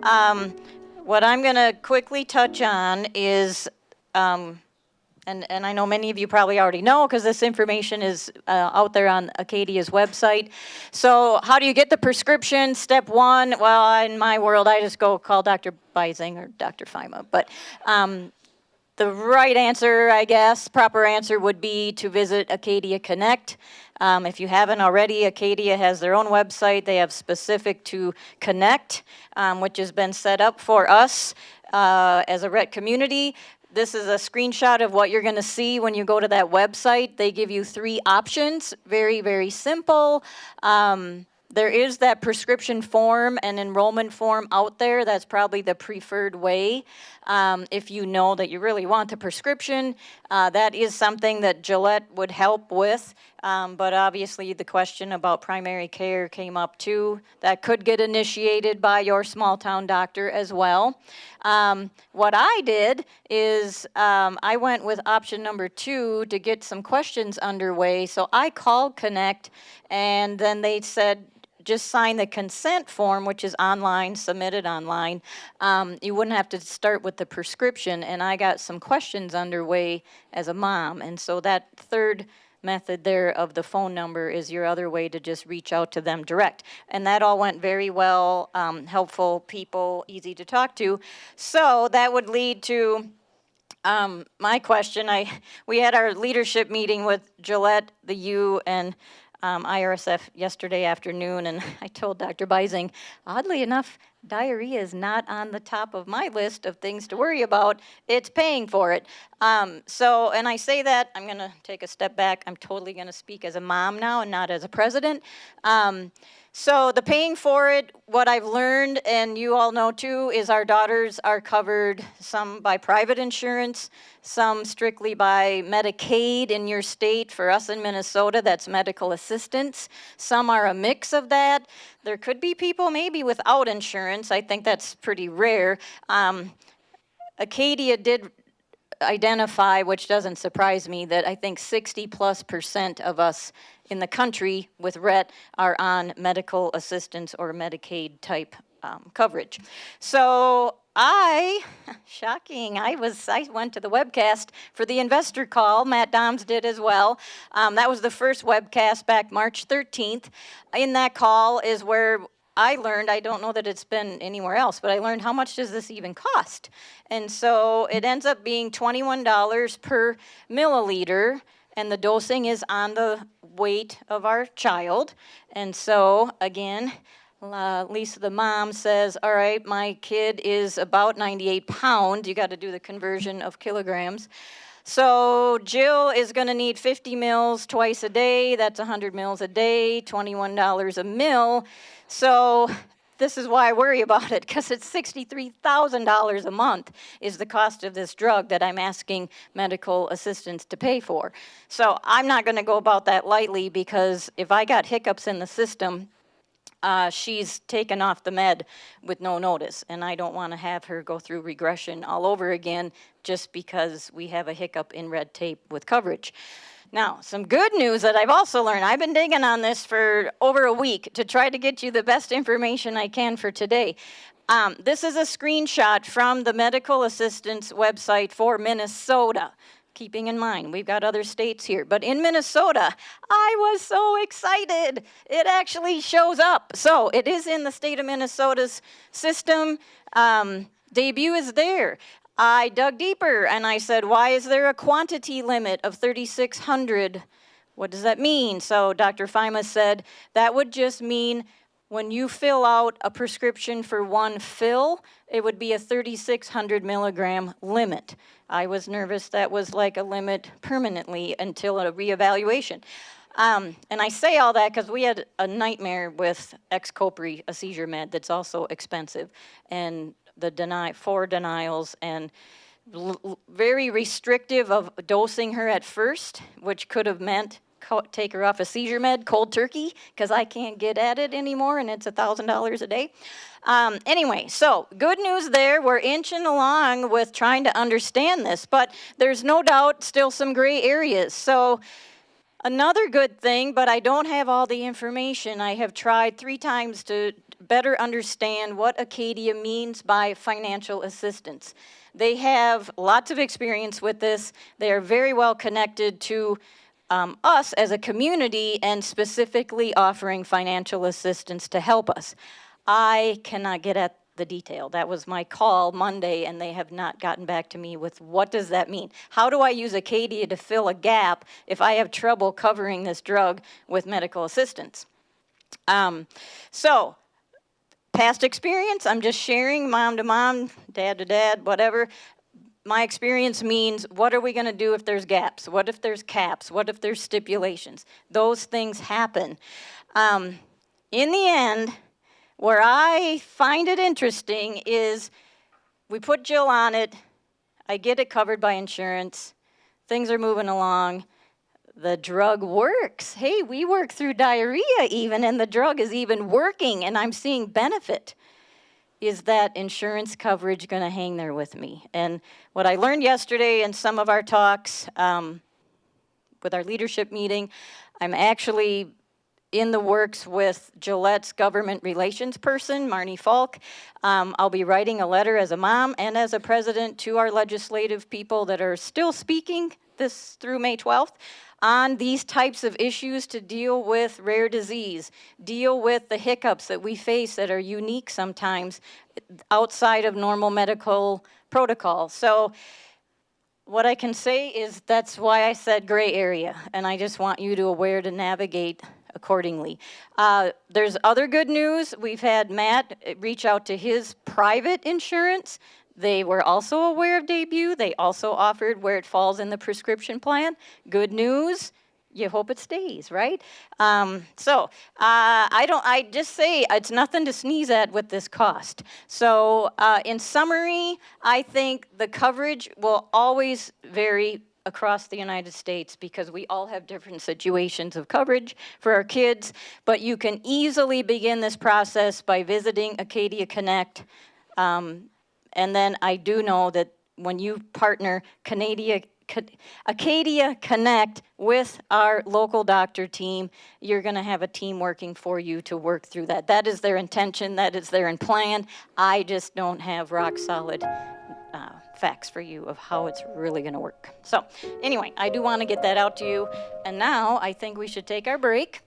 What I'm going to quickly touch on is, and I know many of you probably already know because this information is out there on Acadia's website. So how do you get the prescription? Step one, well, in my world, I just go call Dr. Bising or Dr. Fima. But the right answer, I guess, proper answer would be to visit Acadia Connect. If you haven't already, Acadia has their own website. They have specific to Connect, which has been set up for us as a Rett community. This is a screenshot of what you're going to see when you go to that website. They give you 3 options, very, very simple. There is that prescription form and enrollment form out there. That's probably the preferred way. If you know that you really want the prescription, that is something that Gillette would help with. But obviously the question about primary care came up too. That could get initiated by your small town doctor as well. What I did is I went with option number 2 to get some questions underway. So I called Connect, and then they said, just sign the consent form, which is online, submitted online. You wouldn't have to start with the prescription, and I got some questions underway as a mom. And so that third method there of the phone number is your other way to just reach out to them direct. And that all went very well, helpful people, easy to talk to. So that would lead to my question. We had our leadership meeting with Gillette, the U, and IRSF yesterday afternoon, and I told Dr. Bising, oddly enough, diarrhea is not on the top of my list of things to worry about. It's paying for it. And I say that, I'm going to take a step back. I'm totally going to speak as a mom now and not as a president. So the paying for it, what I've learned, and you all know too, is our daughters are covered, some by private insurance, some strictly by Medicaid in your state. For us in Minnesota, that's medical assistance. Some are a mix of that. There could be people maybe without insurance. I think that's pretty rare. Acadia did identify, which doesn't surprise me, that I think 60+% of us in the country with Rett are on medical assistance or Medicaid type coverage. So shocking, I went to the webcast for the investor call. Matt Doms did as well. That was the first webcast back March 13th. In that call is where I learned, I don't know that it's been anywhere else, but I learned how much does this even cost? And so it ends up being $21 per milliliter, and the dosing is on the weight of our child. And so, again, Lisa, the mom, says, all right, my kid is about 98 pounds. You got to do the conversion of kilograms. So Jill is going to need 50 mils twice a day. That's 100 mils a day, $21 a mil. So this is why I worry about it, because it's $63,000 a month is the cost of this drug that I'm asking medical assistants to pay for. So I'm not going to go about that lightly, because if I got hiccups in the system, she's taken off the med with no notice, and I don't want to have her go through regression all over again just because we have a hiccup in red tape with coverage. Now, some good news that I've also learned. I've been digging on this for over a week to try to get you the best information I can for today. This is a screenshot from the medical assistance website for Minnesota. Keeping in mind, we've got other states here. But in Minnesota, I was so excited. It actually shows up. So it is in the state of Minnesota's system. Daybue is there. I dug deeper and I said, why is there a quantity limit of 3,600? What does that mean? So Dr. Fima said that would just mean when you fill out a prescription for one fill, it would be a 3,600 milligram limit. I was nervous that was like a limit permanently until a reevaluation. And I say all that because we had a nightmare with Xcopri, a seizure med that's also expensive, and the 4 denials, and very restrictive of dosing her at first, which could have meant take her off a seizure med cold turkey, because I can't get at it anymore, and it's $1,000 a day. Anyway, so good news there. We're inching along with trying to understand this, but there's no doubt still some gray areas. So Another good thing, but I don't have all the information. I have tried 3 times to better understand what Acadia means by financial assistance. They have lots of experience with this. They are very well connected to us as a community and specifically offering financial assistance to help us. I cannot get at the detail. That was my call Monday, and they have not gotten back to me with what does that mean? How do I use Acadia to fill a gap if I have trouble covering this drug with medical assistance? So, past experience, I'm just sharing mom to mom, dad to dad, whatever. My experience means, what are we going to do if there's gaps? What if there's caps? What if there's stipulations? Those things happen. In the end, where I find it interesting is we put Jill on it. I get it covered by insurance. Things are moving along. The drug works. Hey, we work through diarrhea even, and the drug is even working, and I'm seeing benefit. Is that insurance coverage going to hang there with me? And what I learned yesterday in some of our talks with our leadership meeting, I'm actually in the works with Gillette's government relations person, Marnie Falk. I'll be writing a letter as a mom and as a president to our legislative people that are still speaking this through May 12th on these types of issues to deal with rare disease, deal with the hiccups that we face that are unique sometimes outside of normal medical protocol. So what I can say is that's why I said gray area, and I just want you to aware to navigate accordingly. There's other good news. We've had Matt reach out to his private insurance. They were also aware of Daybue. They also offered where it falls in the prescription plan. Good news. You hope it stays, right? I just say it's nothing to sneeze at with this cost. So in summary, I think the coverage will always vary across the United States because we all have different situations of coverage for our kids, but you can easily begin this process by visiting Acadia Connect. And then I do know that when you partner Acadia Connect with our local doctor team, you're going to have a team working for you to work through that. That is their intention. That is their plan. I just don't have rock solid facts for you of how it's really going to work. So anyway, I do want to get that out to you. And now I think we should take our break.